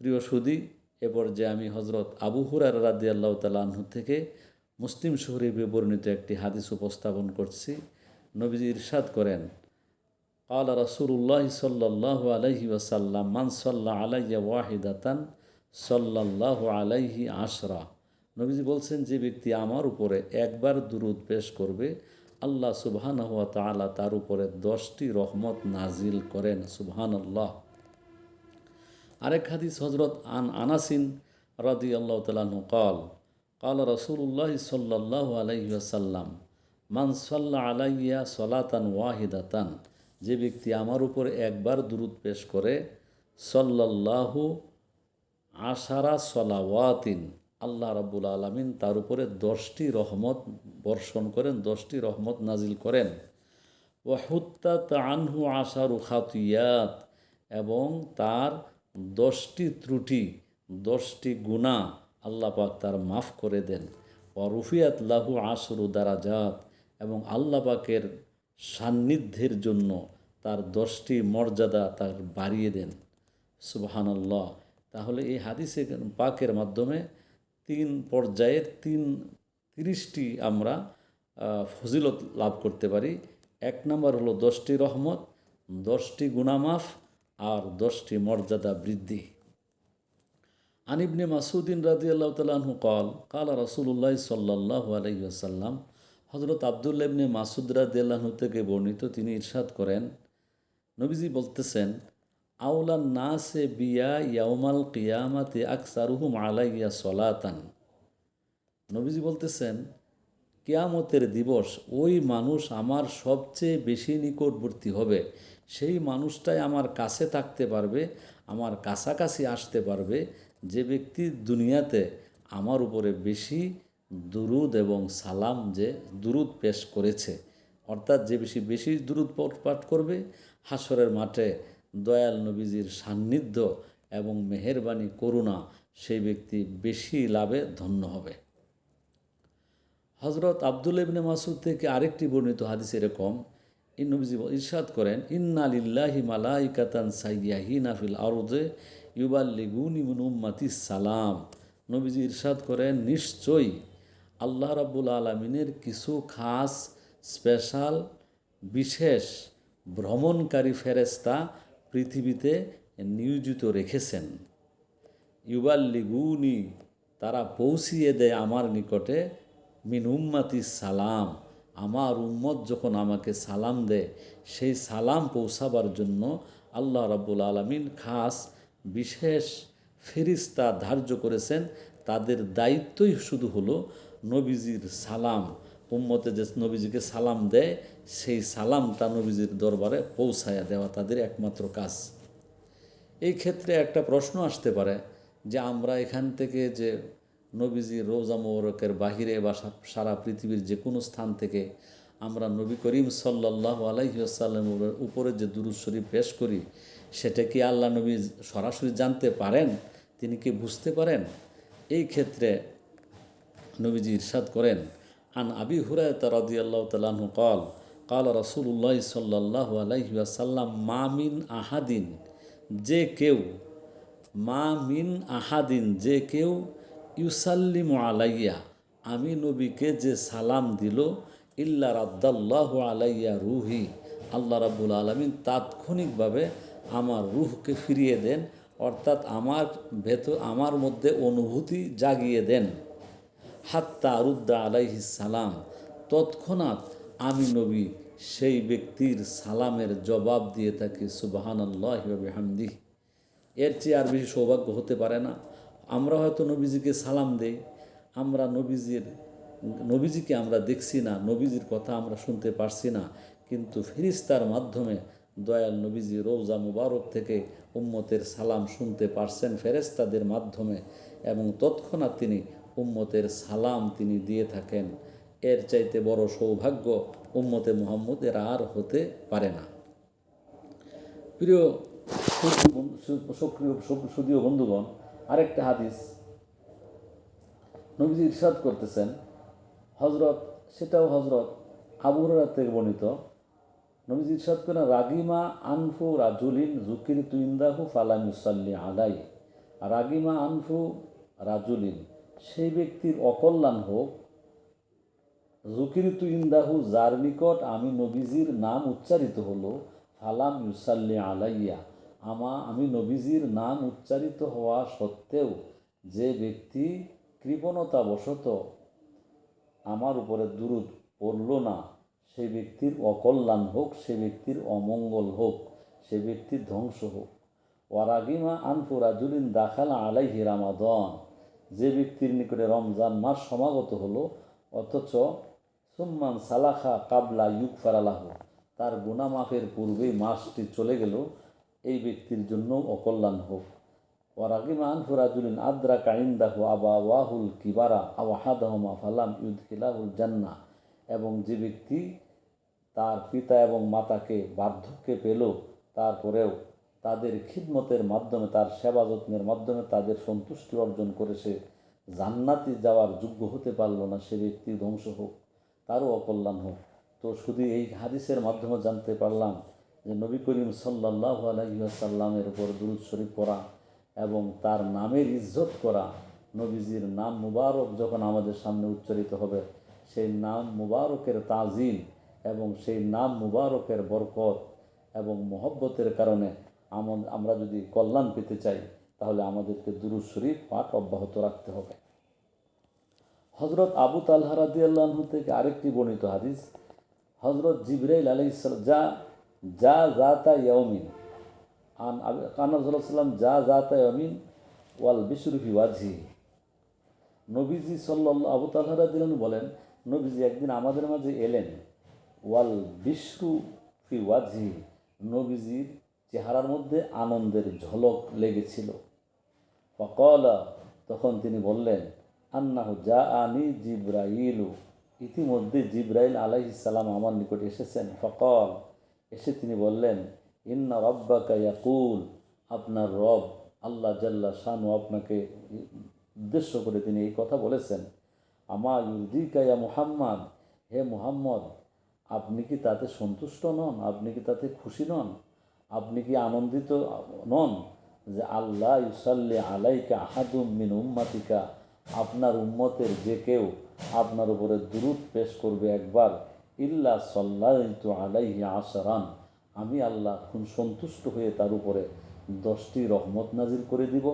প্রিয় সুদী, এ পর্যায়ে আমি হজরত আবু হুরায়রা রাদিয়াল্লাহু তাআলা আনহু থেকে মুসলিম শরীফে বর্ণিত একটি হাদিস উপস্থাপন করছি। নবীজি ইরশাদ করেন, ক্বালা রাসূলুল্লাহ সাল্লাল্লাহু আলাইহি ওয়াসাল্লাম, মান সাল্লা আলাইয়া ওয়াহিদাতান সাল্লাল্লাহু আলাইহি আশরা। নবীজি বলছেন, যে ব্যক্তি আমার উপরে একবার দুরূদ পেশ করবে, আল্লাহ সুবহানাহু ওয়া তাআলা তার উপরে 10টি রহমত নাজিল করেন। সুবহানাল্লাহ। আরেক হাদিস হজরত আনাসিন রাদিয়াল্লাহু তাআলা আনহু ক্বাল, ক্বালা রাসূলুল্লাহ সাল্লাল্লাহু আলাইহি ওয়াসাল্লাম, মান সাল্লা আলাইয়া সলাতান ওয়াহিদাতান, যে ব্যক্তি আমার উপর একবার দুরূদ পেশ করে, সাল্লাল্লাহু আশারা সলাওয়াতিন, আল্লাহ রাব্বুল আলামিন তার উপরে 10টি রহমত বর্ষণ করেন, 10টি রহমত নাজিল করেন। ওয়াহুত্তাত আনহু আশারু খাতিয়াত, এবং তার 10টি ত্রুটি, 10টি গুনাহ আল্লাহ পাক তার মাফ করে দেন। ওয়া রুফিয়াত লাহু আশরু দারাজাত, এবং আল্লাহ পাকের সান্নিধ্যের জন্য তার 10টি মর্যাদা তার বাড়িয়ে দেন। সুবহানাল্লাহ। তাহলে এই হাদিসে পাকের মাধ্যমে 3 পর্যায়ের 30টি আমরা ফজিলত লাভ করতে পারি। 1 নম্বর হলো 10টি রহমত, 10টি গুনাহ মাফ, আর 10টি মর্যাদা বৃদ্ধি। আন ইবনে মাসউদিন রাদিয়াল্লাহু তাআলা আনহু ক্বাল, ক্বালা রাসূলুল্লাহ সাল্লাল্লাহু আলাইহি ওয়াসাল্লাম, হযরত আব্দুল্লাহ ইবনে মাসউদ রাদিয়াল্লাহু আনহু থেকে বর্ণিত, তিনি ইরশাদ করেন, নবীজি বলতেছেন, আউলান নাসে বিয়া ইয়াউমাল কিয়ামাতি আকসারুহুম আলাইয়া সলাতান। নবীজি বলতেছেন, কিয়ামতের দিবস ওই মানুষ আমার সবচেয়ে বেশি নিকটবর্তী হবে, সেই মানুষটাই আমার কাছে থাকতে পারবে, আমার কাছাকাছি আসতে পারবে, যে ব্যক্তি দুনিয়াতে আমার উপরে বেশি দুরুদ এবং সালাম, যে দুরুদ পেশ করেছে। অর্থাৎ যে বেশি বেশি দুরুদ পাঠ করবে, হাসরের মাঠে দয়াল নবীজির সান্নিধ্য এবং মেহেরবানি করুণা, সেই ব্যক্তি বেশি লাভে ধন্য হবে। হজরত আব্দুল্লাহ ইবনে মাসউদ থেকে আরেকটি বর্ণিত হাদিস এরকম, নবীজি ইরশাদ করেন, ইন্না লিল্লাহি মালাইকাতান সাইয়্যাহিনা ফিল আরদে ইউবাল্লিগুনি মিন উম্মতিস সালাম। নবীজি ইরশাদ করেন, নিশ্চয়ই আল্লাহ রাব্বুল আলামিনের কিছু খাস স্পেশাল বিশেষ ভ্রমণকারী ফেরেশতা পৃথিবীতে নিয়োজিত রেখেছেন। ইউবাল্লিগুনি, তারা পৌঁছিয়ে দেয় আমার নিকটে, মিন উম্মতি সালাম, আমার উম্মত যখন আমাকে সালাম দেয়, সেই সালাম পৌঁছাবার জন্য আল্লাহ রাব্বুল আলামিন খাস বিশেষ ফেরেশতা ধার্য করেছেন। তাদের দায়িত্বই শুধু হলো নবীজির সালাম, উম্মতে যে নবীজিকে সালাম দেয়, সেই সালামটা নবীজির দরবারে পৌঁছায়া দেওয়া তাদের একমাত্র কাজ। এই ক্ষেত্রে একটা প্রশ্ন আসতে পারে যে আমরা এখান থেকে যে নবীজি রোজা মোবারকের বাহিরে বা সারা পৃথিবীর যে কোনো স্থান থেকে আমরা নবী করিম সাল্লাল্লাহু আলাইহি ওয়াসাল্লামের উপরে যে দুরূদ শরীফ পেশ করি, সেটা কি আল্লাহ নবী সরাসরি জানতে পারেন? তিনি কি বুঝতে পারেন? এই ক্ষেত্রে নবীজি ইরশাদ করেন, আন আবি হুরায়রা রাদিয়াল্লাহু তাআলা আনহু ক্বাল, ক্বালা রাসূলুল্লাহ সাল্লাল্লাহু আলাইহি ওয়াসাল্লাম, মা মিন আহাদিন, যে কেউ, মা মিন আহাদিন, যে কেউ, ইউসাল্লিমু আলাইয়া, আমি নবীকে যে সালাম দিল, ইল্লা রাদ্দাল্লাহু আলাইয়া রুহি, আল্লাহ রাব্বুল আলামিন তাৎক্ষণিকভাবে আমার রুহকে ফিরিয়ে দেন, অর্থাৎ আমার মধ্যে অনুভূতি জাগিয়ে দেন। হাত্তা রুদ্দা আলাইহিস সালাম, তৎক্ষণাৎ আমি নবী সেই ব্যক্তির সালামের জবাব দিয়ে থাকি। সুবহানাল্লাহি ওয়া বিহামদিহি। এর চেয়ে আর বেশি সৌভাগ্য হতে পারে না। আমরা হয়তো নবীজিকে সালাম দেই, আমরা নবীজিকে আমরা দেখছি না, নবীজির কথা আমরা শুনতে পারছি না, কিন্তু ফেরেশতার মাধ্যমে দয়াল নবীজি রওজা মুবারক থেকে উম্মতের সালাম শুনতে পারছেন ফেরেশতাদের মাধ্যমে, এবং তৎক্ষণাৎ তিনি উম্মতের সালাম তিনি দিয়ে থাকেন। এর চাইতে বড় সৌভাগ্য উম্মতে মুহাম্মদের আর হতে পারে না। প্রিয় সুদীয় বন্ধুগণ, আরেকটা হাদিস নবীজি ইরশাদ করতেছেন, সেটাও হজরত আবু হুরায়রা থেকে বর্ণিত। নবীজি ইরশাদ করেন, রাগিমা আনফু রাজুলিন যুকিরতু ইনদাহু ফালাম ইউসাল্লি আলাই। রাগিমা আনফু রাজুলিন, সেই ব্যক্তির অকল্যাণ হোক, জুকিরিতু ইন্দাহু, যার নিকট আমি নবীজির নাম উচ্চারিত হলো, ফালাম ইউসাল্লি আলাইয়া, আমি নবীজির নাম উচ্চারিত হওয়া সত্ত্বেও যে ব্যক্তি কৃপণতাবশত আমার উপরে দুরূদ পড়ল না, সেই ব্যক্তির অকল্যাণ হোক, সে ব্যক্তির অমঙ্গল হোক, সে ব্যক্তির ধ্বংস হোক। ওয়ারাগিমা আনফু রাজুলিন দাখালা আলাইহি রামাদান, যে ব্যক্তির নিকটে রমজান মাস সমাগত হলো অথচ সুম্মান সালাখা কাবলা ইউক ফারালাহ, তার গুনাহ মাফের পূর্বেই মাসটি চলে গেল, এই ব্যক্তির জন্য অকল্যাণ হোক। ওয়ারাগিমা আনফু রাজুলিন আদ্রাকা ইনদাহু আবাওয়াহুল কিবারা আও আহাদাহুমা ফালাম ইউদখিলাহুল জান্নাহ, এবং যে ব্যক্তি তার পিতা এবং মাতাকে বার্ধক্যে পেল, তারপরেও তাদের খিদমতের মাধ্যমে, তার সেবা যত্নের মাধ্যমে তাদের সন্তুষ্টি অর্জন করে সে জান্নাতে যাওয়ার যোগ্য হতে পারল না, সে ব্যক্তি ধ্বংস হোক, তারও অকল্যাণ হোক। তো শুধু এই হাদিসের মাধ্যমে জানতে পারলাম যে নবী করিম সাল্লাল্লাহু আলাইহি ওয়াসাল্লামের উপর দুরূদ শরীফ পড়া এবং তার নামের ইজ্জত করা, নবীজির নাম মুবারক যখন আমাদের সামনে উচ্চারিত হবে, সেই নাম মুবারকের তাজিম এবং সেই নাম মুবারকের বরকত এবং মহব্বতের কারণে আমরা যদি কল্যাণ পেতে চাই, তাহলে আমাদেরকে দুরূদ শরীফ পাঠ অব্যাহত রাখতে হবে। হজরত আবু তালহা রাদিয়াল্লাহু আনহু থেকে আরেকটি বর্ণিত হাদিস, হজরত জিবরাইল আলাইহিস সালাম যা জাতা ইয়াউমিন কানা রাসূলুল্লাহ যা জাতা ইয়াউমিন ওয়াল বিশরু ফি ওয়াজহি, নবীজি সাল্লাল্লাহু, আবু তালহা রাদিয়াল্লাহু আনহু বলেন, নবীজি একদিন আমাদের মাঝে এলেন, ওয়াল বিশরু ফি ওয়াজহি, নবীজির চেহারার মধ্যে আনন্দের ঝলক লেগেছিল। ফাকালা, তখন তিনি বললেন, আন্নাহু জাআনি জিবরাইলু, ইতিমধ্যে জিবরাইল আলাইহিস সালাম আমার নিকট এসেছেন। ফাকাল, এসে তিনি বললেন, ইন্না রাব্বাকা ইয়াকুল, আপনার রব আল্লাহ জাল্লা শানু আপনাকে উদ্দেশ্য করে তিনি এই কথা বলেছেন, আমা ইউরদিকা ইয়া মুহাম্মদ, হে মুহাম্মদ, আপনি কি তাতে সন্তুষ্ট নন, আপনি কি তাতে খুশি নন, আপনি কি আনন্দিত নন যে আল্লাহ ইউসাল্লি আলাইকা আহাদুম মিন উম্মাতিকা, আপনার উম্মতের যে কেউ আপনার উপরে দুরূদ পেশ করবে একবার, ইল্লা সাল্লাইতু আলাইহি আশরান, আমি আল্লাহ খুব সন্তুষ্ট হয়ে তার উপরে 10টি রহমত নাজিল করে দিব।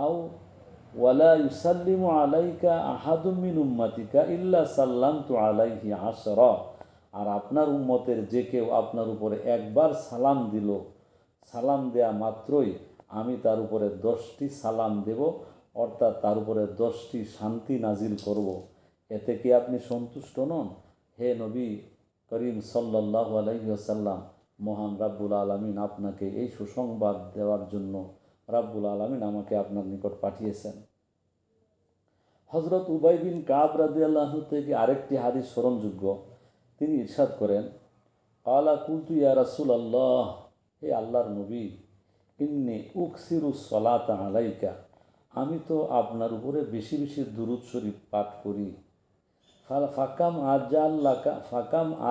আও ওয়ালা ইউসাল্লিমু আলাইকা আহাদুম মিন উম্মাতিকা ইল্লা সাল্লামতু আলাইহি আশরা, আর আপনার উম্মতের যে কেউ আপনার উপরে একবার সালাম দিল, সালাম দেয়া মাত্রই আমি তার উপরে 10টি সালাম দেব, অর্থাৎ তার উপরে 10টি শান্তি নাজিল করব। এতে কি আপনি সন্তুষ্ট নন? হে নবী করিম সাল্লাল্লাহু আলাইহি ওয়াসাল্লাম, মহান রাব্বুল আলামিন আপনাকে এই সুসংবাদ দেওয়ার জন্য রাব্বুল আলামিন আমাকে আপনার নিকট পাঠিয়েছেন। হজরত উবাই বিন কাব রাদিয়াল্লাহু আনহু থেকে আরেকটি হাদিস স্মরণযোগ্য, তিনি ইরশাদ করেন, কালা কুলতু ইয়া রাসূলাল্লাহ, হে আল্লাহর নবী, ইন্নী উকসিরুস সালাতা আলাইকা, আমি তো আপনার উপরে বেশি বেশি দুরূদ শরীফ পাঠ করি। ফাকাম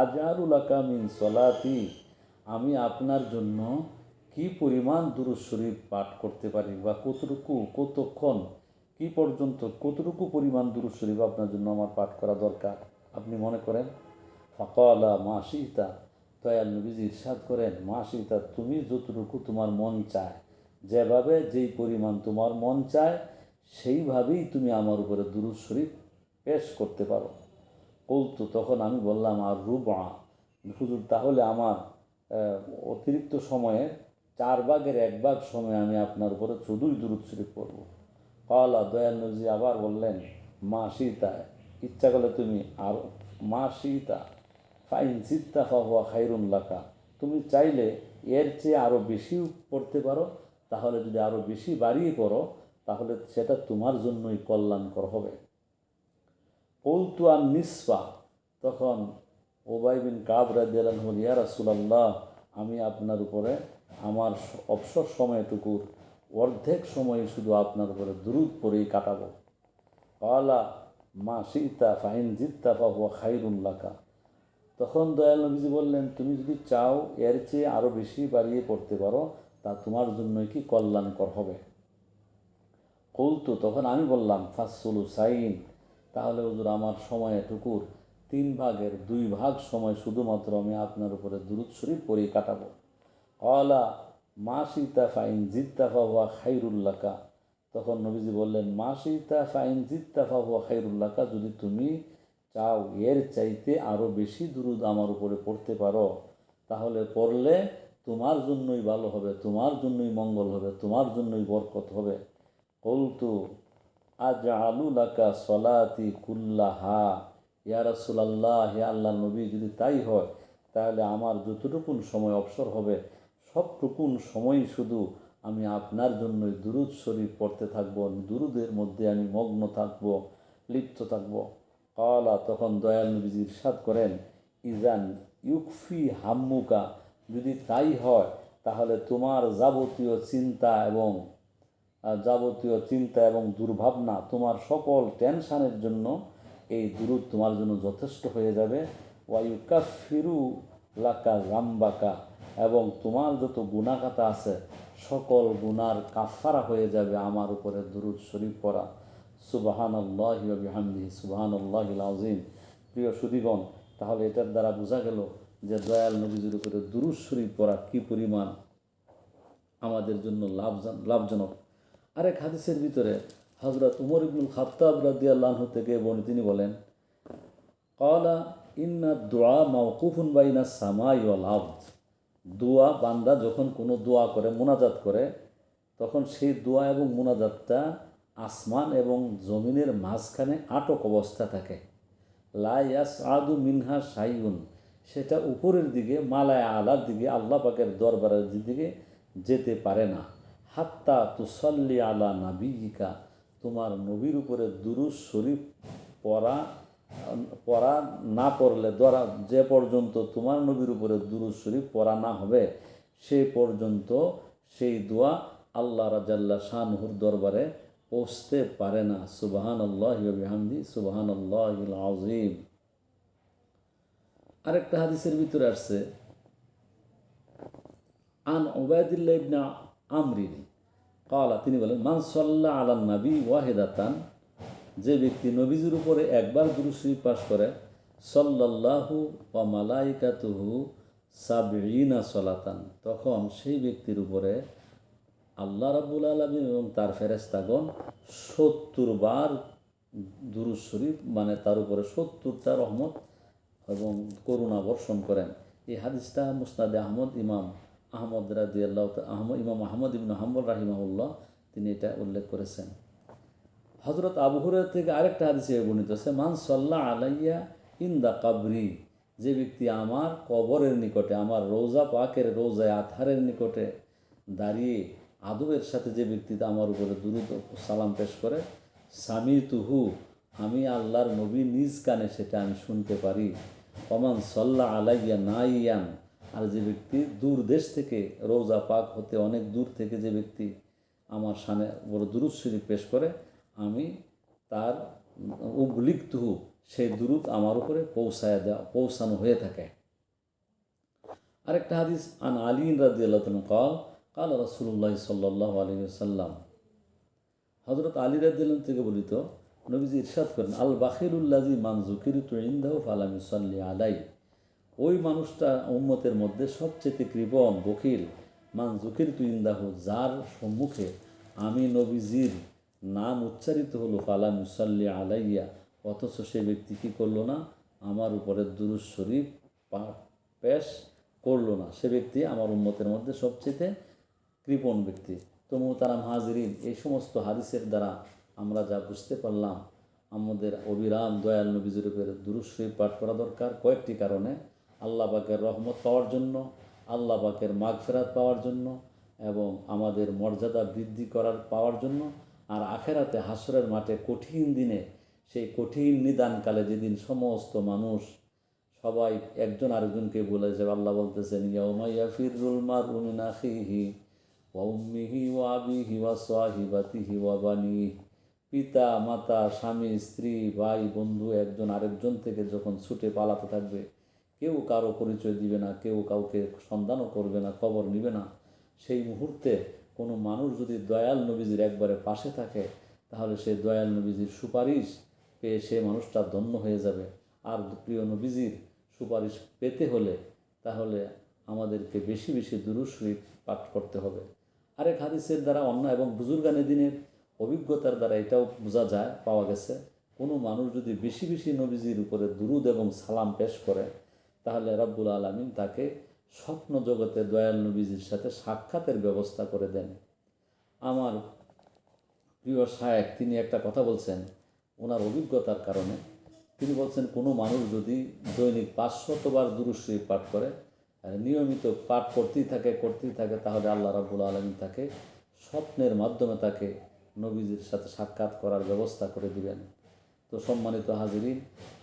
আজআলুলাকা মিন সলাতি, আমি আপনার জন্য কি পরিমাণ দুরূদ শরীফ পাঠ করতে পারি, বা কতক্ষণ কি পর্যন্ত কতটুকু পরিমাণ দুরূদ শরীফ আপনার জন্য আমার পাঠ করা দরকার আপনি মনে করেন? ফাকালা মা শিতা, দয়াল নবীজি ইরশাদ করেন, মা শিতা, তুমি যতটুকু তোমার মন চায়, যেভাবে যেই পরিমাণ তোমার মন চায় সেইভাবেই তুমি আমার উপরে দুরূদ শরীফ পেশ করতে পারো। কৌতু, তখন আমি বললাম, আর রুবা, হুজুর তাহলে আমার অতিরিক্ত সময়ে 1/4 সময় আমি আপনার উপরে শুধুই দুরূদ শরীফ পড়ব। কালা, দয়াল নবী আবার বললেন, মা শিতা, ইচ্ছা করলে তুমি আর, মা শিতা ফাইন জিদ্তা ফাহুয়া খাইরুন লাকা, তুমি চাইলে এর চেয়ে আরও বেশি পড়তে পারো, তাহলে যদি আরও বেশি বাড়িয়ে পড়ো তাহলে সেটা তোমার জন্যই কল্যাণকর হবে। কৌতু আর নিসফা, তখন উবাই বিন কাব রাদিয়াল্লাহু আনহু, ইয়া রাসূলুল্লাহ, আমি আপনার উপরে আমার অবসর সময়টুকুর অর্ধেক সময় শুধু আপনার উপরে দুরূদ পড়েই কাটাবো। কালা মা শিতা ফাইন জিদ্তা ফাহুয়া খাইরুন লাকা, তখন দয়াল নবীজি বললেন, তুমি যদি চাও এর চেয়ে আরও বেশি বাড়িয়ে পড়তে পারো তা তোমার জন্যই কি কল্যাণকর হবে। কৌতু, তখন আমি বললাম ফাসসুলু সাইন, তাহলে হুজুর আমার সময়েটুকুর 3/2 সময় শুধুমাত্র আমি আপনার উপরে দুরূদ শরীফ পড়ে কাটাবো। ক্বালা মা শিতা ফাইন জিত্তা ফাহুয়া খাইরুল্লাকা, তখন নবীজি বললেন মা শিতা ফাইন জিত্তা ফাহুয়া খাইরুল্লাকা, যদি তুমি চাও এর চাইতে আরও বেশি দুরূদ আমার উপরে পড়তে পারো তাহলে পড়লে তোমার জন্যই ভালো হবে, তোমার জন্যই মঙ্গল হবে, তোমার জন্যই বরকত হবে। কলতু আজআলু লাকা সলাতি কুল্লাহা, ইয়া রাসূলুল্লাহ, হে আল্লাহ নবী, যদি তাই হয় তাহলে আমার যতটুকুন সময় অবসর হবে সবটুকুন সময়ই শুধু আমি আপনার জন্যই দুরূদ শরীফ পড়তে থাকব, দুরূদের মধ্যে আমি মগ্ন থাকব, লিপ্ত থাকব। ক্বালা, তখন দয়াল নবীজি ইরশাদ করেন ইজান ইউকফি হাম্মুকা, যদি তাই হয় তাহলে তোমার যাবতীয় চিন্তা এবং দুর্ভাবনা, তোমার সকল টেনশানের জন্য এই দুরূদ তোমার জন্য যথেষ্ট হয়ে যাবে। ওয়াইউকাফিরু লাকা জাম্বাকা, এবং তোমার যত গুনাহখাতা আছে সকল গুনার কাফারা হয়ে যাবে আমার উপরে দুরূদ শরীফ পড়া। সুবহানাল্লাহি ওয়া বিহামদিহি সুবহানাল্লাহিল আযীম। প্রিয় সুধীগণ, তাহলে এটার দ্বারা বোঝা গেল যে দয়াল নবীজির উপরে দুরূদ শরীফ পড়া কী পরিমাণ আমাদের জন্য লাভজনক। আরেক হাদিসের ভিতরে হযরত উমর ইবনুল খাত্তাব রাদিয়াল্লাহু আনহু থেকে তিনি বলেন ক্বালা ইন্না দুআ মাওকুফুন বাইনা সামাই ওয়াল আরদ, দোয়া, বান্দা যখন কোনো দোয়া করে, মুনাজাত করে, তখন সেই দোয়া এবং মুনাজাতটা আসমান এবং জমিনের মাঝখানে আটক অবস্থা থাকে। লা ইয়াসআদু মিনহা শাইউন, সেটা উপরের দিকে মালায় আলার দিকে আল্লাহ পাকের দরবারের দিকে যেতে পারে না। হাত্তা তুসাল্লি আলা নাবিয়িকা, তোমার নবীর উপরে দুরূদ শরীফ পড়া না পড়লে, যে পর্যন্ত তোমার নবীর উপরে দুরূদ শরীফ পড়া না হবে সে পর্যন্ত সেই দোয়া আল্লাহ জাল্লা শানহুর দরবারে পৌঁছতে পারে না। সুবহানাল্লাহি ওয়া বিহামদিহি সুবহানাল্লাহিল আযীম। আরেকটা হাদিসের ভিতরে আসছে আন উবাইদুল্লাহ ইবনে আমরিন ক্বালা, তিনি বলেন মান সাল্লা আলান নবী ওয়াহিদাতান, যে ব্যক্তি নবীজির উপরে একবার দুরূদ শরীফ পাঠ করে, সাল্লাল্লাহু ওয়া মালাইকাতুহু সাবঈনা সালাতান, তখন সেই ব্যক্তির উপরে আল্লাহ রাব্বুল আলামিন এবং তার ফেরেশতাগণ 70 বার দুরূদ শরীফ, মানে তার উপরে 70টা রহমত এবং করুণা বর্ষণ করেন। এই হাদিসটা মুসনাদে আহমদ, ইমাম আহমদ ইবনে হাম্বল রাহিমাহুল্লাহ তিনি এটা উল্লেখ করেছেন। হযরত আবু হুরায়রা থেকে আরেকটা হাদিসে বর্ণিত আছে মান সাল্লা আলাইয়া ইনদা কাবরি, যে ব্যক্তি আমার কবরের নিকটে, আমার রওজা পাকের রওজায়ে আতহারের নিকটে দাঁড়িয়ে আদবের সাথে যে ব্যক্তি আমার উপরে দুরূদ সালাম পেশ করে, সামিতুহু, আমি আল্লাহর নবী নিজ কানে সেটা আমি শুনতে পারি। ওমান সাল্লা আলাইয়া নাইয়ান, আর যে ব্যক্তি দূর দেশ থেকে, রওজা পাক হতে অনেক দূর থেকে যে ব্যক্তি আমার সামনে বড় দুরূদ শরীফ পেশ করে, আমি তার উবলিগতুহু, সেই দুরূদ আমার উপরে পৌঁছানো হয়ে থাকে। আরেকটা হাদিস আন আলী রাদিয়াল্লাহু তাআলা ক্বাল ক্বালা রাসূলুল্লাহ সাল্লাল্লাহু আলাইহি ওয়াসাল্লাম, হযরত আলী রাদিয়াল্লাহু থেকে বলিত, নবীজি ইরশাদ করেন আল বাখিলুল্লাযী মান যুকিরতু ইনদাহু ফালাম ইউসাল্লি আলাইহি, ওই মানুষটা উম্মতের মধ্যে সবচেয়ে কৃপণ, বখিল, মান যুকিরতু ইনদাহু, যার সম্মুখে আমি নবীজির নাম উচ্চারিত হলো, ফালাম ইউসাল্লি আলাইয়া, অথচ সে ব্যক্তি কী করলো না, আমার উপরে দুরূদ শরীফ পেশ করলো না, সে ব্যক্তি আমার উম্মতের মধ্যে সবচেয়ে কৃপণ ব্যক্তি। তো মুহতারাম হাজিরিন, এই সমস্ত হাদিসের দ্বারা আমরা যা বুঝতে পারলাম, আমাদের অবিরাম দয়াল নবীজির উপরে দুরূদ শরীফ পাঠ করা দরকার কয়েকটি কারণে: আল্লাহ পাকের রহমত পাওয়ার জন্য, আল্লাহ পাকের মাগফিরাত পাওয়ার জন্য, এবং আমাদের মর্যাদা বৃদ্ধি পাওয়ার জন্য, আর আখেরাতে হাসরের মাঠে কঠিন দিনে, সেই কঠিন নিদানকালে যেদিন সমস্ত মানুষ সবাই একজন আরেকজনকে বলেছে, আল্লাহ বলতেছেন ইয়াউমা ইয়াফিরুল মারউ মিন আখিহি ওয়া উম্মিহি ওয়া আবিহি ওয়া সাহিবাতিহি ওয়া বানিহি, পিতা মাতা স্বামী স্ত্রী ভাই বন্ধু একজন আরেকজন থেকে যখন ছুটে পালাতে থাকবে, কেউ কারো পরিচয় দিবে না, কেউ কাউকে সন্ধানও করবে না, খবর নিবে না, সেই মুহূর্তে কোনো মানুষ যদি দয়াল নবীজির একবারে পাশে থাকে তাহলে সে দয়াল নবীজির সুপারিশ পেয়ে সে মানুষটা ধন্য হয়ে যাবে। আর প্রিয় নবীজির সুপারিশ পেতে হলে তাহলে আমাদেরকে বেশি বেশি দুরূদ শরীফ পাঠ করতে হবে। আরেক হাদিসের দ্বারা অন্য এবং বুজুর্গানে দিনের অভিজ্ঞতার দ্বারা এটাও বোঝা যায়, পাওয়া গেছে, কোনো মানুষ যদি বেশি বেশি নবীজির উপরে দুরূদ এবং সালাম পেশ করে তাহলে রব্বুল আলামিন তাকে স্বপ্ন জগতে দয়াল নবীজির সাথে সাক্ষাতের ব্যবস্থা করে দেন। আমার প্রিয় শায়েখ তিনি একটা কথা বলছেন ওনার অভিজ্ঞতার কারণে। তিনি বলছেন কোনো মানুষ যদি দৈনিক 500 বার দুরূদ শরীফ পাঠ করে, নিয়মিত পাঠ করতেই থাকে তাহলে আল্লাহ রাব্বুল আলামিন তাকে স্বপ্নের মাধ্যমে তাকে নবীজির সাথে সাক্ষাৎ করার ব্যবস্থা করে দিবেন। তো সম্মানিত হাজিরিন,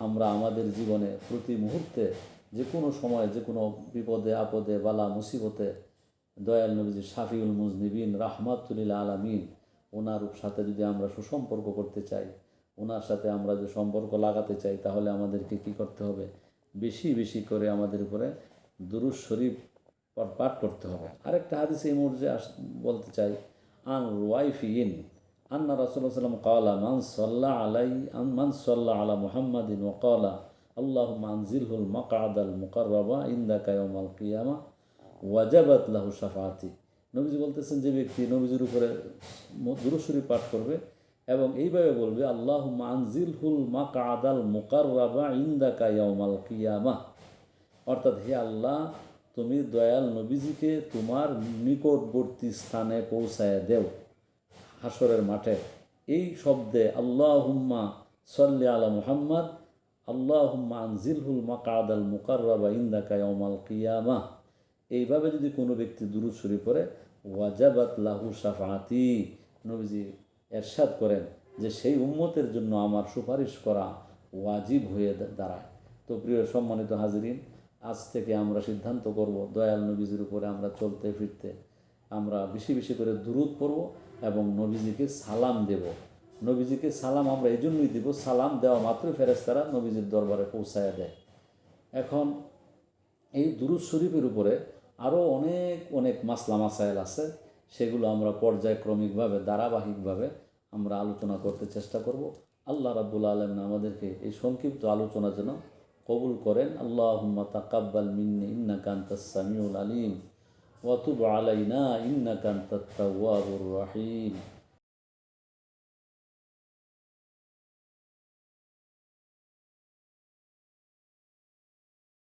আমরা আমাদের জীবনে প্রতি মুহূর্তে যে কোনো সময় যে কোনো বিপদে আপদে বালা মুসিবতে দয়াল নবীজি শাফিউল মুজনিবিন রাহমাতুল লিল আলামিন ওনার সাথে যদি আমরা সুসম্পর্ক করতে চাই, ওনার সাথে আমরা যে সম্পর্ক লাগাতে চাই, তাহলে আমাদেরকে কি করতে হবে? বেশি বেশি করে আমাদের উপরে দুরূদ শরীফ পাঠ করতে হবে। আরেকটা হাদিস এই মুহূর্তে বলতে চাই, আন রুয়াইফিন আন্না রাসূলুল্লাহ সাল্লাল্লাহু আলাইহি ওয়াসাল্লাম ক্বালা মান সাল্লা আলা মুহাম্মাদিন ওয়া ক্বালা আল্লাহুম্মা আনজিলহুল মাকআদাল মুকাররাবা ইনদাকা ইয়াউমাল কিয়ামাহ ওয়াজাবাত লাহু শাফাআতি। নবীজি বলতেছেন যে ব্যক্তি নবীজির উপরে দুরূদ শরীফ পাঠ করবে এবং এইভাবে বলবে আল্লাহুম্মা আনজিলহুল মাকআদাল মুকাররাবা ইনদাকা ইয়াউমাল কিয়ামাহ, অর্থাৎ হে আল্লাহ তুমি দয়াল নবীজিকে তোমার নিকটবর্তী স্থানে পৌঁছায় দেও হাসরের মাঠে। এই শব্দে আল্লাহুম্মা সাল্লি আলা মুহাম্মদ আল্লাহুম্মা আনজিলহুল মাকআদাল মুকাররাবা ইনদাকা ইয়াউমাল কিয়ামাহ, এইভাবে যদি কোনো ব্যক্তি দুরূদ শরীফ পড়ে ওয়াজাবাত লাহু শাফাআতি, নবীজি এরশাদ করেন যে সেই উম্মতের জন্য আমার সুপারিশ করা ওয়াজিব হয়ে দাঁড়ায়। তো প্রিয় সম্মানিত হাজিরিন, আজ থেকে আমরা সিদ্ধান্ত করব দয়াল নবীজির উপরে আমরা চলতে ফিরতে আমরা বেশি বেশি করে দুরূদ পড়ব এবং নবীজিকে সালাম দেব। নবীজিকে সালাম আমরা এই জন্যই দেব, সালাম দেওয়া মাত্রই ফেরেশতারা নবীজির দরবারে পৌঁছায়া দেয়। এখন এই দুরূদ শরীফের উপরে আরও অনেক অনেক মাসলা মাসায়েল আছে, সেগুলো আমরা পর্যায়ক্রমিকভাবে ধারাবাহিকভাবে আমরা আলোচনা করতে চেষ্টা করব। আল্লাহ রাব্বুল আলামিন আমাদেরকে এই সংক্ষিপ্ত আলোচনা যেন কবুল করেন। আল্লাহুম্মা তাকাব্বাল মিন্নি ইন্নাকা আনতাস সামিউল আলিম ওয়া তুব আলাইনা ইন্নাকা আনতাত তাওয়াবুর রহিম।